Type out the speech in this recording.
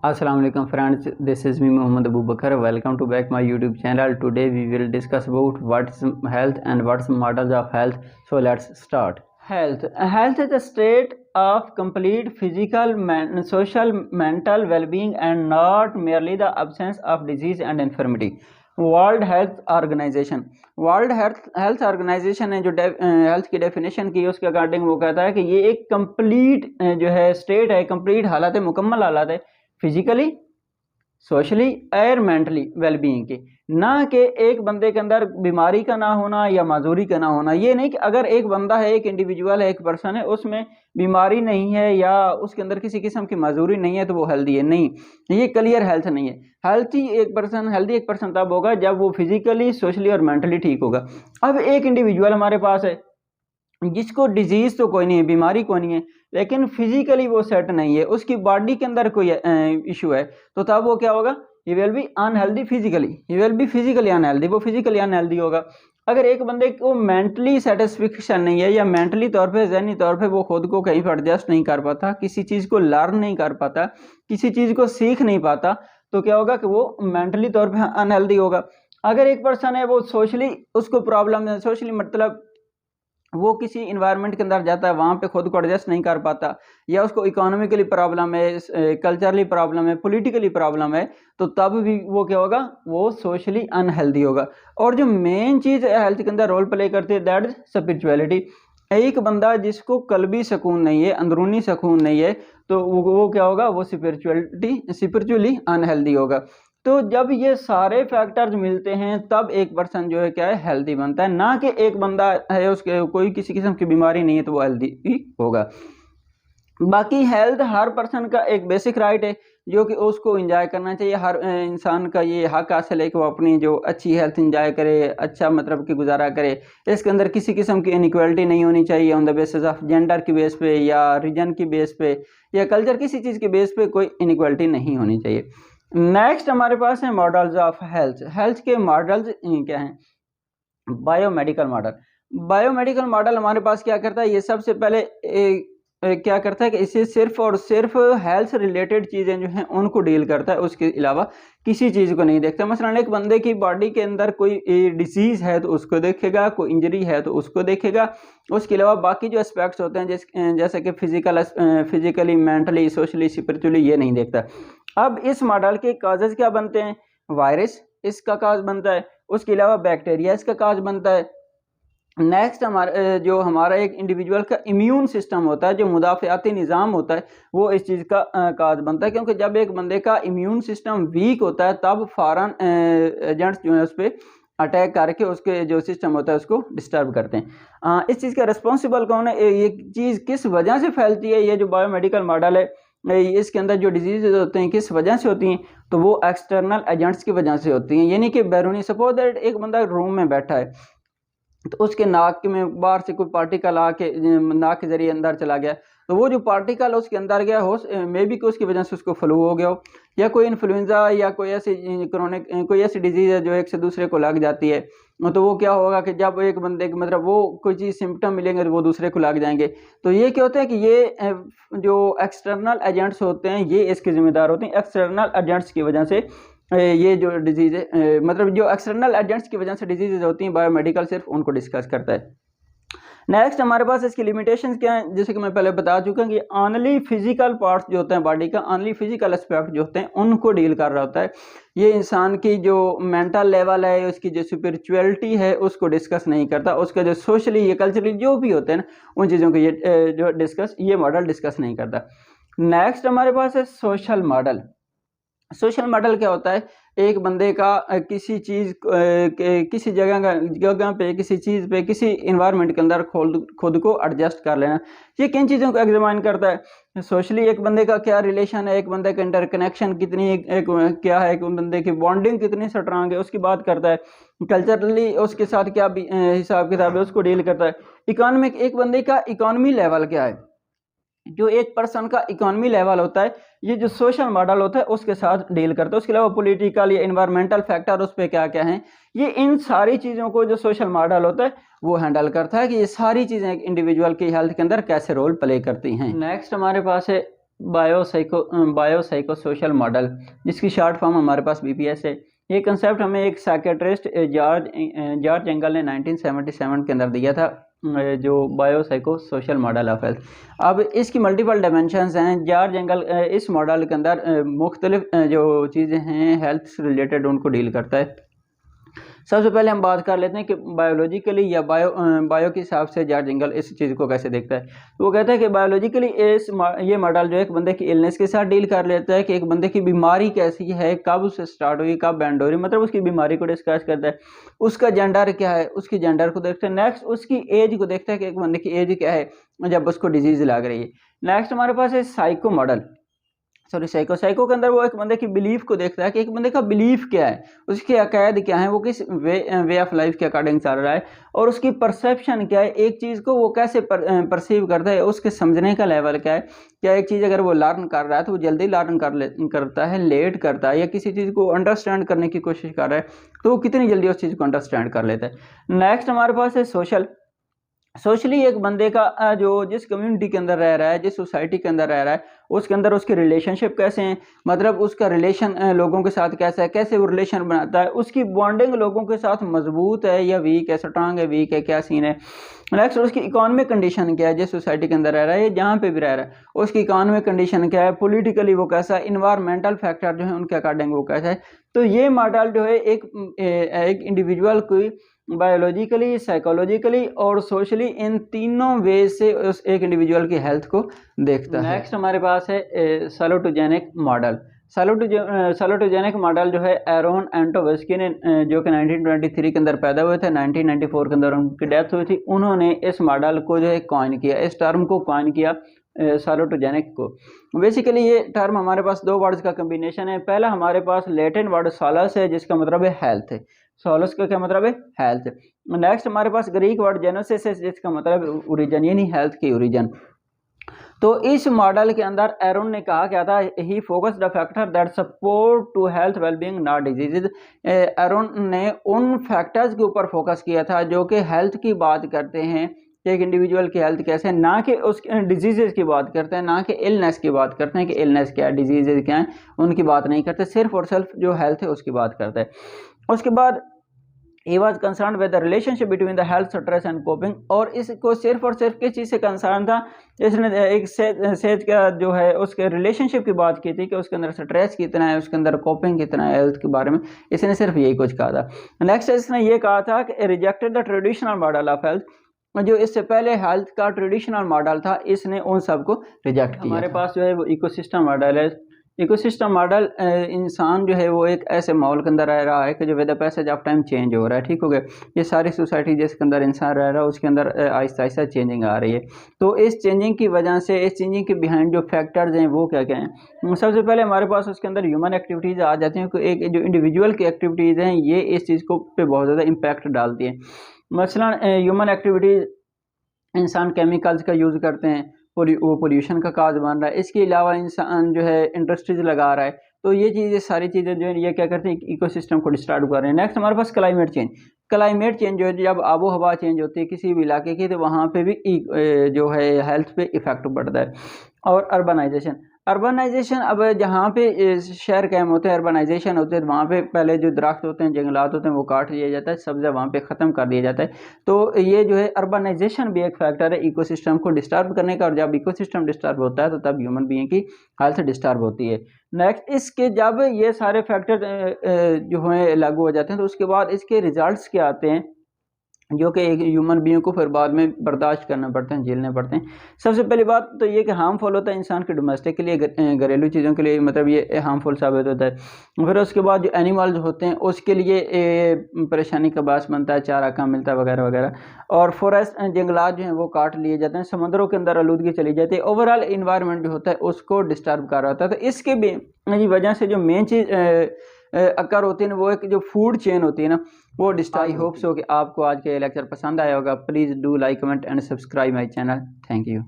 Assalamu alaikum friends, this is me Muhammad Abu Bakar. Welcome to back my YouTube channel. Today we will discuss about what's health and what's models of health. So let's start. Health is a state of complete physical, social, mental well-being and not merely the absence of disease and infirmity. World Health Organization ने जो health की definition की उसके according वो कहता है कि ये एक कंप्लीट जो है स्टेट है, कंप्लीट हालत है, मुकम्मल हालत है फिजिकली, सोशली और मेंटली वेलबींग की। ना कि एक बंदे के अंदर बीमारी का ना होना या माजूरी का ना होना। ये नहीं कि अगर एक बंदा है, एक इंडिविजुअल है, एक पर्सन है, उसमें बीमारी नहीं है या उसके अंदर किसी किस्म की माजूरी नहीं है तो वो हेल्दी है। नहीं, ये क्लियर हेल्थ नहीं है। हेल्दी एक पर्सन तब होगा जब वो फिजिकली, सोशली और मेंटली ठीक होगा। अब एक इंडिविजुअल हमारे पास है जिसको डिजीज तो कोई नहीं है, बीमारी कोई नहीं है, लेकिन फिजिकली वो सेट नहीं है, उसकी बॉडी के अंदर कोई इशू है, तो तब वो क्या होगा? He will be unhealthy physically, he will be physically unhealthy, वो फिजिकली अनहेल्दी होगा। अगर एक बंदे को मेंटली सेटिस्फेक्शन नहीं है या मेंटली तौर पे, ज़हनी तौर पे वो खुद को कहीं पर एडजस्ट नहीं कर पाता, किसी चीज़ को लर्न नहीं कर पाता, किसी चीज़ को सीख नहीं पाता, तो क्या होगा कि वो मेंटली तौर पे अनहेल्दी होगा। अगर एक पर्सन है वो सोशली, उसको प्रॉब्लम है, सोशली मतलब वो किसी इन्वायरमेंट के अंदर जाता है, वहाँ पे खुद को एडजस्ट नहीं कर पाता, या उसको इकोनॉमिकली प्रॉब्लम है, कल्चरली प्रॉब्लम है, पॉलिटिकली प्रॉब्लम है, तो तब भी वो क्या होगा? वो सोशली अनहेल्दी होगा। और जो मेन चीज़ हेल्थ के अंदर रोल प्ले करती है दैट इज स्पिरिचुअलिटी। एक बंदा जिसको कल्बी सुकून नहीं है, अंदरूनी सुकून नहीं है, तो वो क्या होगा? वो स्पिरिचुअली अनहेल्दी होगा। तो जब ये सारे फैक्टर्स मिलते हैं तब एक पर्सन जो है क्या है? हेल्दी बनता है। ना कि एक बंदा है उसके कोई किसी किस्म की बीमारी नहीं है तो वो हेल्दी ही होगा। बाकी हेल्थ हर पर्सन का एक बेसिक राइट है जो कि उसको एंजॉय करना चाहिए। हर इंसान का ये हक हासिल है कि वो अपनी जो अच्छी हेल्थ एंजॉय करे, अच्छा मतलब कि गुजारा करे। इसके अंदर किसी किस्म की इनइक्वालिटी नहीं होनी चाहिए on the basis of gender की बेस पे या रीजन की बेस पे या कल्चर, किसी चीज़ के बेस पे कोई इनइक्वालिटी नहीं होनी चाहिए। नेक्स्ट हमारे पास है मॉडल्स ऑफ हेल्थ। हेल्थ के मॉडल्स क्या हैं? Biomedical model. बायोमेडिकल मॉडल हमारे पास क्या करता है? ये सबसे पहले क्या करता है कि इसे सिर्फ और सिर्फ हेल्थ रिलेटेड चीज़ें जो हैं उनको डील करता है, उसके अलावा किसी चीज़ को नहीं देखता। मसलन एक बंदे की बॉडी के अंदर कोई डिसीज़ है तो उसको देखेगा, कोई इंजरी है तो उसको देखेगा, उसके अलावा बाकी जो एस्पेक्ट्स होते हैं जैसे कि फिजिकली, मेंटली, सोशली, स्पिरिचुअली, ये नहीं देखता। अब इस मॉडल के काजेज क्या बनते हैं? वायरस इसका काज बनता है, उसके अलावा बैक्टीरिया इसका काज बनता है। नेक्स्ट हमारा एक इंडिविजुअल का इम्यून सिस्टम होता है, जो मुदाफ़ाती निज़ाम होता है, वो इस चीज़ का काज बनता है। क्योंकि जब एक बंदे का इम्यून सिस्टम वीक होता है तब फॉरेन एजेंट्स जो है उस पर अटैक करके उसके जो सिस्टम होता है उसको डिस्टर्ब करते हैं। इस चीज़ का रिस्पॉन्सिबल कौन है? ये चीज़ किस वजह से फैलती है? ये जो बायोमेडिकल मॉडल है, इसके अंदर जो डिजीज़ होते हैं किस वजह से होती हैं? तो वो एक्सटर्नल एजेंट्स की वजह से होती हैं। यानी कि बैरूनी, सपोज दैट एक बंदा रूम में बैठा है तो उसके नाक में बाहर से कोई पार्टिकल आके नाक के जरिए अंदर चला गया, तो वो जो पार्टिकल उसके अंदर गया हो मे बी कि उसकी वजह से उसको फ्लू हो गया हो, या कोई इन्फ्लुएंजा या कोई ऐसी कोई ऐसी डिजीज़ है जो एक से दूसरे को लग जाती है, तो वो क्या होगा कि जब एक बंदे को मतलब वो कोई चीज़ सिम्टम मिलेंगे तो वो दूसरे को लग जाएंगे। तो ये क्या होता है कि ये जो एक्सटर्नल एजेंट्स होते हैं ये इसके जिम्मेदार होते हैं। एक्सटर्नल एजेंट्स की वजह से ये जो डिजीज़ है मतलब जो एक्सटर्नल एजेंट्स की वजह से डिजीज़ होती हैं, बायोमेडिकल सिर्फ उनको डिस्कस करता है। नेक्स्ट हमारे पास इसकी लिमिटेशंस क्या हैं? जैसे कि मैं पहले बता चुका हूँ कि ओनली फिजिकल पार्ट्स जो होते हैं बॉडी का, ओनली फिजिकल एस्पेक्ट जो होते हैं उनको डील कर रहा होता है। ये इंसान की जो मेंटल लेवल है, उसकी जो स्पिरिचुअलिटी है उसको डिस्कस नहीं करता। उसका जो सोशली या कल्चरली जो भी होते हैं ना, उन चीज़ों को ये मॉडल डिस्कस नहीं करता। नेक्स्ट हमारे पास है सोशल मॉडल। सोशल मॉडल क्या होता है? एक बंदे का किसी चीज़ किसी जगह पे, किसी चीज़ पे, किसी इन्वायरमेंट के अंदर खुद को एडजस्ट कर लेना। ये किन चीज़ों को एग्जामिन करता है? सोशली एक बंदे का क्या रिलेशन है, एक बंदे का इंटरकनेक्शन कितनी क्या है, एक बंदे की बॉन्डिंग कितनी स्ट्रांग है उसकी बात करता है। कल्चरली उसके साथ क्या हिसाब किताब है उसको डील करता है। इकोनॉमिक, एक बंदे का इकोनॉमी लेवल क्या है, जो एक पर्सन का इकोनॉमी लेवल होता है, ये जो सोशल मॉडल होता है उसके साथ डील करता है। उसके अलावा पॉलिटिकल या इन्वायरमेंटल फैक्टर उस पर क्या क्या हैं, ये इन सारी चीज़ों को जो सोशल मॉडल होता है वो हैंडल करता है कि ये सारी चीज़ें एक इंडिविजुअल की हेल्थ के अंदर कैसे रोल प्ले करती हैं। नेक्स्ट हमारे पास है बायोसाइको सोशल मॉडल, जिसकी शॉर्ट फॉर्म हमारे पास BPS है। ये कंसेप्ट हमें एक साइकेट्रिस्ट जॉर्ज एंगल ने 1977 के अंदर दिया था, जो biopsycho social model of health. अब इसकी मल्टीपल डायमेंशंस हैं। जॉर्ज एंगल इस मॉडल के अंदर मुख्तलिफ जो चीज़ें हैं हेल्थ से रिलेटेड उनको डील करता है। सबसे पहले हम बात कर लेते हैं कि बायोलॉजिकली या बायो के हिसाब से जॉर्ज एंगल इस चीज़ को कैसे देखता है। तो वो कहता है कि बायोलॉजिकली ये मॉडल जो है एक बंदे की इलनेस के साथ डील कर लेता है कि एक बंदे की बीमारी कैसी है, कब उससे स्टार्ट हुई, कब एंड हो रही, मतलब उसकी बीमारी को डिस्कस करता है। उसका जेंडर क्या है, उसकी जेंडर को देखता है। नेक्स्ट उसकी एज को देखता है कि एक बंदे की एज क्या है जब उसको डिजीज़ लग रही है। नेक्स्ट हमारे पास है साइको मॉडल, साइको के अंदर वो एक बंदे की बिलीफ को देखता है कि एक बंदे का बिलीफ क्या है, उसके अकायद क्या है, वो किस वे ऑफ लाइफ के अकॉर्डिंग चल रहा है, और उसकी परसेप्शन क्या है, एक चीज़ को वो कैसे परसीव करता है, उसके समझने का लेवल क्या है। क्या एक चीज़ अगर वो लर्न कर रहा है तो वो जल्दी लर्न करता है, लेट करता है, या किसी चीज़ को अंडरस्टैंड करने की कोशिश कर रहा है तो वो कितनी जल्दी उस चीज़ को अंडरस्टैंड कर लेता है। नेक्स्ट हमारे पास है सोशली एक बंदे का जो जिस कम्युनिटी के अंदर रह रहा है, जिस सोसाइटी के अंदर रह रहा है, उसके अंदर उसके रिलेशनशिप कैसे हैं, मतलब उसका रिलेशन लोगों के साथ कैसा है, कैसे वो रिलेशन बनाता है, उसकी बॉन्डिंग लोगों के साथ मजबूत है या वीक है, स्ट्रांग है, वीक है, क्या सीन है। नेक्स्ट उसकी इकोनॉमिक कंडीशन क्या है, जिस सोसाइटी के अंदर रह रहा है, जहाँ पे भी रह रहा है उसकी इकोनॉमिक कंडीशन क्या है, पॉलिटिकली वो कैसा है, इन्वायरमेंटल फैक्टर जो है उनके अकॉर्डिंग वो कैसा है। तो ये मॉडल जो है एक इंडिविजुअल को बायोलॉजिकली, साइकोलॉजिकली और सोशली इन तीनों वे से उस एक इंडिविजुअल की हेल्थ को देखता है। नेक्स्ट हमारे पास है सैलुटोजेनिक मॉडल। सैलुटोजेनिक मॉडल जो है एरोन एंटोवेस्की ने जो कि 1923 के अंदर पैदा हुए थे, 1994 के अंदर उनकी डेथ हुई थी, उन्होंने इस मॉडल को जो है कॉइन किया, इस टर्म को कॉइन किया सैलुटोजेनिक को। बेसिकली ये टर्म हमारे पास दो वर्ड्स का कम्बिनेशन है। पहला हमारे पास लैटिन वर्ड सोलस है जिसका मतलब है हेल्थ है, सोलस का क्या मतलब है, हेल्थ। नेक्स्ट हमारे पास ग्रीक वर्ड जेनोसिस है जिसका मतलब ओरिजिन, यानी हेल्थ की ओरिजिन। तो इस मॉडल के अंदर एरोन ने कहा क्या था, he focus the factor that support to health wellbeing not disease. Aaron ने उन फैक्टर्स के ऊपर फोकस किया था जो कि हेल्थ की बात करते हैं, एक इंडिविजुअल की हेल्थ कैसे, ना कि उस डिजीजेज की बात करते हैं, ना कि इलनेस की बात करते हैं कि इलनेस क्या है, डिजीजेज क्या है, उनकी बात नहीं करते, सिर्फ और सिर्फ जो हेल्थ है उसकी बात करते हैं। उसके बाद he was concerned with the relationship between the health stress and coping, और इसको सिर्फ और सिर्फ किस चीज़ से कंसर्न था, इसने एक सेज का जो है उसके रिलेशनशिप की बात की थी कि उसके अंदर स्ट्रेस कितना है, उसके अंदर कोपिंग कितना है हेल्थ के बारे में, इसने सिर्फ यही कुछ कहा था। नेक्स्ट इसने ये कहा था कि rejected the traditional model of health, जो इससे पहले हेल्थ का ट्रेडिशनल मॉडल था इसने उन सबको रिजेक्ट किया। हमारे पास जो है वो इकोसिस्टम मॉडल है। इकोसिस्टम मॉडल इंसान जो है वो एक ऐसे माहौल के अंदर रह रहा है कि जो with the passage of time change हो रहा है, ठीक हो गया। ये सारी सोसाइटी जिसके अंदर इंसान रह रहा है उसके अंदर आहिस्ता आहिस्ता चेंजिंग आ रही है। तो इस चेंजिंग की वजह से, इस चेंजिंग के बिहाइंड जो फैक्टर्स हैं वो क्या क्या हैं। सबसे पहले हमारे पास उसके अंदर ह्यूमन एक्टिविटीज़ आ जाती हैं, एक जो इंडिविजुअल की एक्टिविटीज़ हैं ये इस चीज़ को पे बहुत ज़्यादा इम्पैक्ट डालती हैं। मसलन ह्यूमन एक्टिविटीज़, इंसान केमिकल्स का यूज़ करते हैं, वो पोल्यूशन का काज बन रहा है। इसके अलावा इंसान जो है इंडस्ट्रीज लगा रहा है, तो ये चीज़ें सारी चीज़ें जो है ये क्या करते हैं, इकोसिस्टम को डिस्टर्ब कर रहे हैं। नेक्स्ट हमारे पास क्लाइमेट चेंज। क्लाइमेट चेंज जो है, जब आबो हवा चेंज होती है किसी भी इलाके की तो वहाँ पे भी जो है हेल्थ पे इफेक्ट पड़ता है। और अर्बनाइजेशन अब जहाँ पे शहर कायम होते हैं, अर्बनाइजेशन होते हैं, तो वहाँ पे पहले जो दरख्त होते हैं, जंगलात होते हैं वो काट दिया जाता है, सब्ज़ा वहाँ पे ख़त्म कर दिया जाता है। तो ये जो है अर्बनाइजेशन भी एक फैक्टर है इकोसिस्टम को डिस्टर्ब करने का, और जब इकोसिस्टम डिस्टर्ब होता है तो तब ह्यूमन बीइंग की हेल्थ डिस्टर्ब होती है। नेक्स्ट इसके जब ये सारे फैक्टर जो हैं लागू हो जाते हैं तो उसके बाद इसके रिजल्ट्स क्या आते हैं जो कि एक ह्यूमन बीइंग को फिर बाद में बर्दाश्त करना पड़ते हैं, झेलने पड़ते हैं। सबसे पहली बात तो ये कि हार्मफुल होता है इंसान के डोमेस्टिक के लिए, घरेलू चीज़ों के लिए, मतलब ये हार्मफुल साबित होता है। फिर उसके बाद जो एनिमल्स होते हैं उसके लिए परेशानी का बास बनता है, चारा कम मिलता है वगैरह वगैरह। और फॉरेस्ट जंगलात जो हैं वो काट लिए जाते हैं, समुद्रों के अंदर आलूदगी चली जाती है, ओवरऑल इन्वायरमेंट जो होता है उसको डिस्टर्ब कर रहा होता है। तो इसके भी वजह से जो मेन चीज़ अकर होती है ना, वो एक जो फूड चेन होती है ना वो डिस्टर्ब। आई होप सो कि आपको आज के लेक्चर पसंद आया होगा। Please do like, comment and subscribe my channel. Thank you.